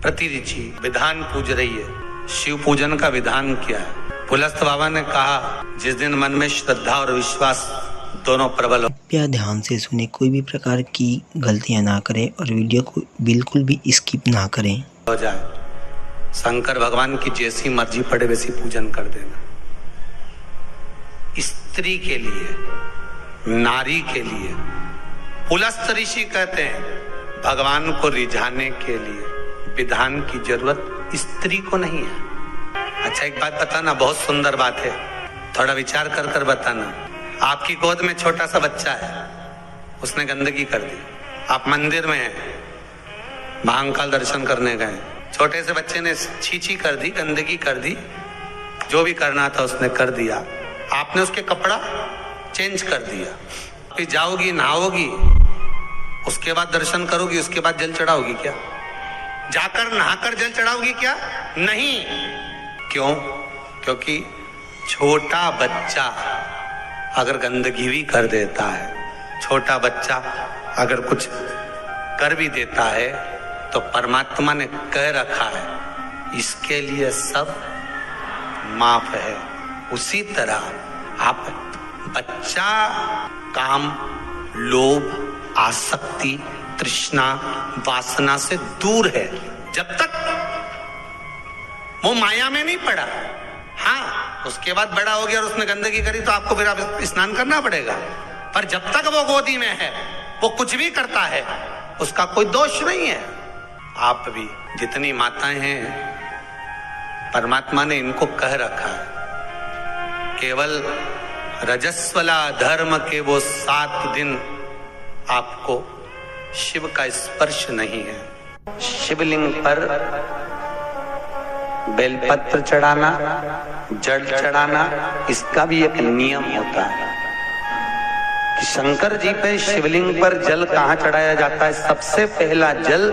प्रतिरुचि विधान पूज रही है। शिव पूजन का विधान क्या है? पुलस्त बाबा ने कहा, जिस दिन मन में श्रद्धा और विश्वास दोनों प्रबल हो। कृपया ध्यान से सुने, कोई भी प्रकार की गलतियां ना करें और वीडियो को बिल्कुल भी स्किप ना करें। हो जाए, शंकर भगवान की जैसी मर्जी पड़े वैसी पूजन कर देना। स्त्री के लिए, नारी के लिए पुलस्त ऋषि कहते हैं, भगवान को रिझाने के लिए विधान की जरूरत स्त्री को नहीं है। अच्छा, एक बात बताना, बहुत सुंदर बात है, थोड़ा विचार कर कर बताना। आपकी गोद में छोटा सा बच्चा है, उसने गंदगी कर दी। आप मंदिर में हैं, महाकाल दर्शन करने गए, छोटे से बच्चे ने छीछी कर दी, गंदगी कर दी, जो भी करना था उसने कर दिया। आपने उसके कपड़ा चेंज कर दिया, फिर जाओगी, नहाओगी, उसके बाद दर्शन करोगी, उसके बाद जल चढ़ाओगी क्या? जाकर नहाकर जल चढ़ाओगी क्या? नहीं। क्यों? क्योंकि छोटा बच्चा अगर गंदगी भी कर देता है, छोटा बच्चा अगर कुछ कर भी देता है, तो परमात्मा ने कह रखा है, इसके लिए सब माफ है। उसी तरह आप बच्चा काम, लोभ, आसक्ति, तृष्णा, वासना से दूर है, जब तक वो माया में नहीं पड़ा। हाँ, उसके बाद बड़ा हो गया और उसने गंदगी करी तो आपको फिर आप स्नान करना पड़ेगा, पर जब तक वो गोदी में है, वो कुछ भी करता है, उसका कोई दोष नहीं है। आप भी जितनी माताएं हैं, परमात्मा ने इनको कह रखा है, केवल रजस्वला धर्म के वो 7 दिन आपको शिव का स्पर्श नहीं है। शिवलिंग पर बेलपत्र चढ़ाना, जल चढ़ाना, इसका भी एक नियम होता है कि शंकर जी पे शिवलिंग पर जल कहाँ चढ़ाया जाता है। सबसे पहला जल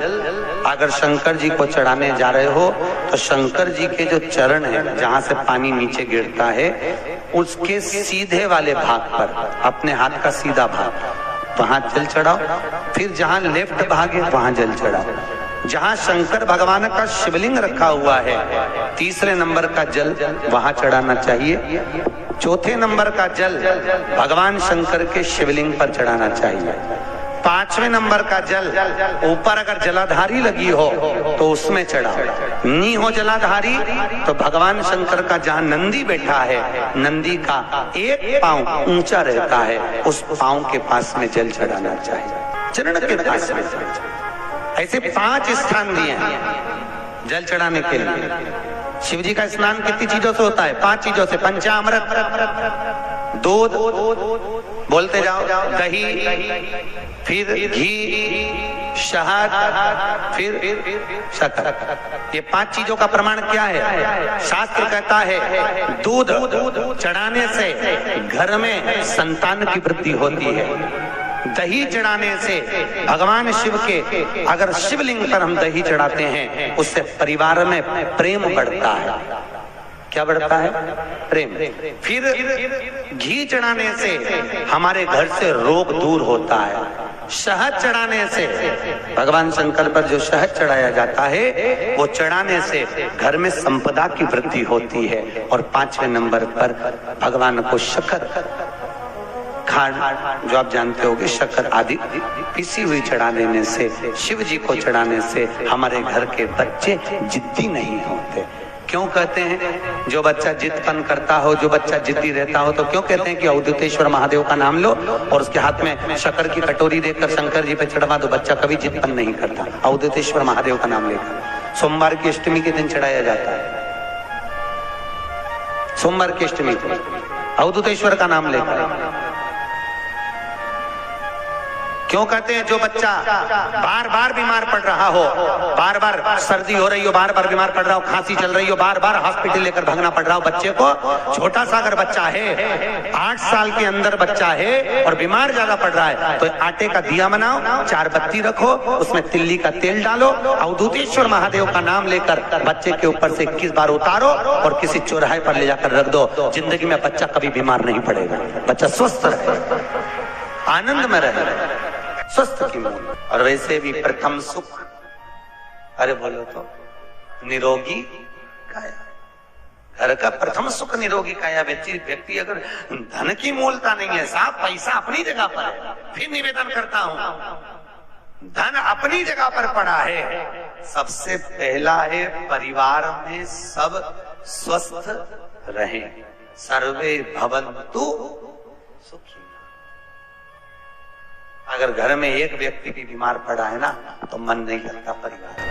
अगर शंकर जी को चढ़ाने जा रहे हो तो शंकर जी के जो चरण है, जहां से पानी नीचे गिरता है, उसके सीधे वाले भाग पर, अपने हाथ का सीधा भाग, वहां जल चढ़ाओ। फिर जहां लेफ्ट भाग है वहां जल चढ़ाओ। जहां शंकर भगवान का शिवलिंग रखा हुआ है, तीसरे नंबर का जल वहां चढ़ाना चाहिए। चौथे नंबर का जल भगवान शंकर के शिवलिंग पर चढ़ाना चाहिए। 5वें नंबर का जल ऊपर अगर जलाधारी लगी हो तो उसमें चढ़ाओ। नी हो जलाधारी तो भगवान शंकर का जहां नंदी बैठा है, नंदी का एक पांव ऊंचा रहता है, उस पांव के पास में जल चढ़ाना चाहिए, चरण के पास में। ऐसे 5 स्थान दिए हैं जल चढ़ाने के लिए। शिव जी का स्नान कितनी चीजों से होता है? 5 चीजों से। पंचामृत, दूध, बोलते जाओ, दही, फिर घी, शहद, फिर शक्कर। ये 5 चीजों का प्रमाण क्या है? शास्त्र कहता है दूध चढ़ाने से घर में संतान की वृद्धि होती है। दही चढ़ाने से भगवान शिव के, अगर शिवलिंग पर हम दही चढ़ाते हैं, उससे परिवार में प्रेम बढ़ता है। क्या बढ़ता है? प्रेम। फिर घी चढ़ाने से हमारे घर से रोग दूर होता है। शहद चढ़ाने से, भगवान शंकर पर जो शहद चढ़ाया जाता है, वो चढ़ाने से घर में संपदा की वृद्धि होती है। और 5वें नंबर पर भगवान को शक्कर, खांड, जो आप जानते होंगे, शक्कर आदि पीसी हुई चढ़ा देने से, शिव जी को चढ़ाने से हमारे घर के बच्चे जिद्दी नहीं होते। क्यों कहते हैं? जो बच्चा जिद्दपन करता हो, जो बच्चा जिद्दी रहता हो, तो क्यों कहते हैं कि अवधूतेश्वर महादेव का नाम लो और उसके हाथ में शक्कर की कटोरी देकर शंकर जी पे चढ़वा दो, बच्चा कभी जिद्दपन नहीं करता। अवधूतेश्वर महादेव का नाम लेकर सोमवार की अष्टमी के दिन चढ़ाया जाता है। सोमवार की अष्टमी को अवधूतेश्वर का नाम लेकर। क्यों कहते हैं? जो बच्चा बार बार बीमार पड़ रहा हो, बार बार सर्दी हो रही हो, बार बार बीमार पड़ रहा हो, खांसी चल रही हो, बार बार हॉस्पिटल लेकर भागना पड़ रहा हो बच्चे को, छोटा सा अगर बच्चा है, 8 साल के अंदर बच्चा है और बीमार ज्यादा पड़ रहा है, तो आटे का दिया बनाओ, 4 बत्ती रखो, उसमें तिल्ली का तेल डालो, अवधूतेश्वर महादेव का नाम लेकर बच्चे के ऊपर से 21 बार उतारो और किसी चौराहे पर ले जाकर रख दो। जिंदगी में बच्चा कभी बीमार नहीं पड़ेगा, बच्चा स्वस्थ रहे, आनंद में रहे, स्वस्थ की मूल। और वैसे भी प्रथम सुख अरे बोलो तो, निरोगी काया। घर का प्रथम सुख निरोगी काया। व्यक्ति अगर धन की मूलता नहीं है, साहब पैसा अपनी जगह पर है, फिर निवेदन करता हूं, धन अपनी जगह पर पड़ा है, सबसे पहला है परिवार में सब स्वस्थ रहे, सर्वे भवन्तु सुखी। अगर घर में एक व्यक्ति भी बीमार पड़ा है ना, तो मन नहीं लगता परिवार में।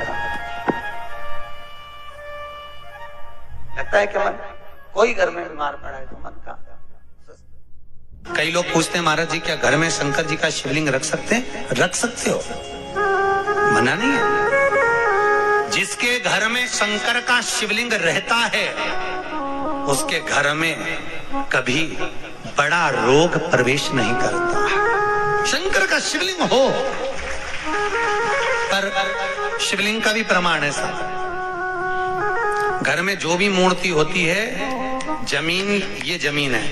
लगता है कि मन, कोई घर में बीमार पड़ा है तो मन का। कई लोग पूछते हैं महाराज जी क्या घर में शंकर जी का शिवलिंग रख सकते हैं? रख सकते हो, मना नहीं है। जिसके घर में शंकर का शिवलिंग रहता है उसके घर में कभी बड़ा रोग प्रवेश नहीं करता। शंकर का शिवलिंग हो, पर शिवलिंग का भी प्रमाण है साहब। घर में जो भी मूर्ति होती है, जमीन, ये जमीन है,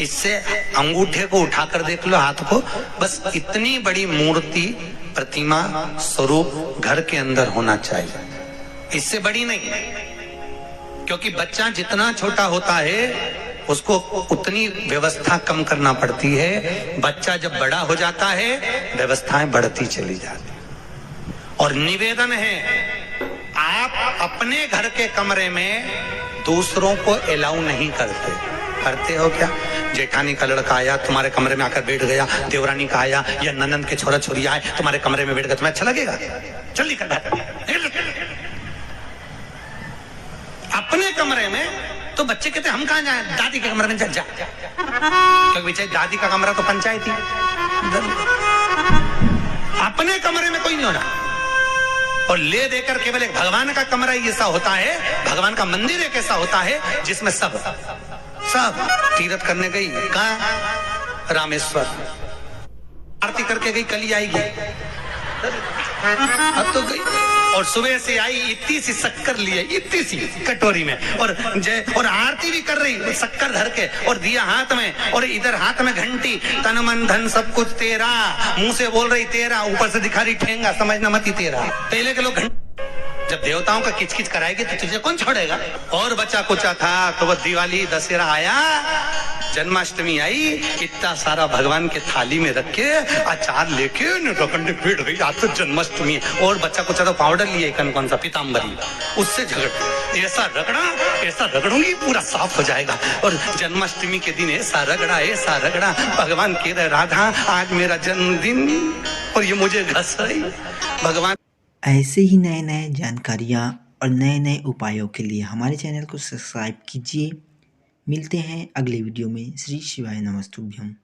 इससे अंगूठे को उठाकर देख लो, हाथ को, बस इतनी बड़ी मूर्ति, प्रतिमा, स्वरूप घर के अंदर होना चाहिए, इससे बड़ी नहीं। क्योंकि बच्चा जितना छोटा होता है उसको उतनी व्यवस्था कम करना पड़ती है, बच्चा जब बड़ा हो जाता है व्यवस्थाएं बढ़ती चली जाती। और निवेदन है, आप अपने घर के कमरे में दूसरों को अलाउ नहीं करते। करते हो क्या? जेठानी का लड़का आया तुम्हारे कमरे में आकर बैठ गया, देवरानी का आया या ननंद के छोरा छोरी आए तुम्हारे कमरे में बैठ गया, तुम्हें अच्छा लगेगा? चल निकल अपने कमरे में। तो बच्चे कहते हम कहां जाए? दादी के कमरे में जा। क्योंकि दादी का कमरा तो पंचायती, अपने कमरे में कोई नहीं होना। और ले देकर केवल एक भगवान का कमरा ही ऐसा होता है, भगवान का मंदिर एक ऐसा होता है जिसमें सब तीर्थ करने गई, कहां? रामेश्वर, आरती करके गई, कल ही आएगी, अब तो गई। और सुबह से आई, इतनी सी शक्कर लिए, इतनी सी कटोरी में, और आरती भी कर रही शक्कर धर के, और दिया हाथ में, और इधर हाथ में घंटी, तन मन धन सब कुछ तेरा, मुंह से बोल रही तेरा, ऊपर से दिखा रही ठेंगा, समझना मत ही तेरा। पहले के लोग जब देवताओं का किचकिच कराएंगे तो तुझे कौन छोड़ेगा? और बचा कुचा था तो वह दिवाली, दशहरा आया, जन्माष्टमी आई, इतना सारा भगवान के थाली में रख के अचार लेके रखंडे पीट गई, आज तो जन्माष्टमी है। और बच्चा कुचा तो पाउडर लिए, कौन सा पीताम्बरी, उससे झगड़, ऐसा रगड़ूंगी पूरा साफ हो जाएगा। और जन्माष्टमी के दिन ऐसा रगड़ा, भगवान कह रहे राधा आज मेरा जन्मदिन और ये मुझे घस रही। भगवान ऐसे ही नए नए जानकारियाँ और नए नए उपायों के लिए हमारे चैनल को सब्सक्राइब कीजिए। मिलते हैं अगले वीडियो में। श्री शिवाय नमस्तुभ्यम।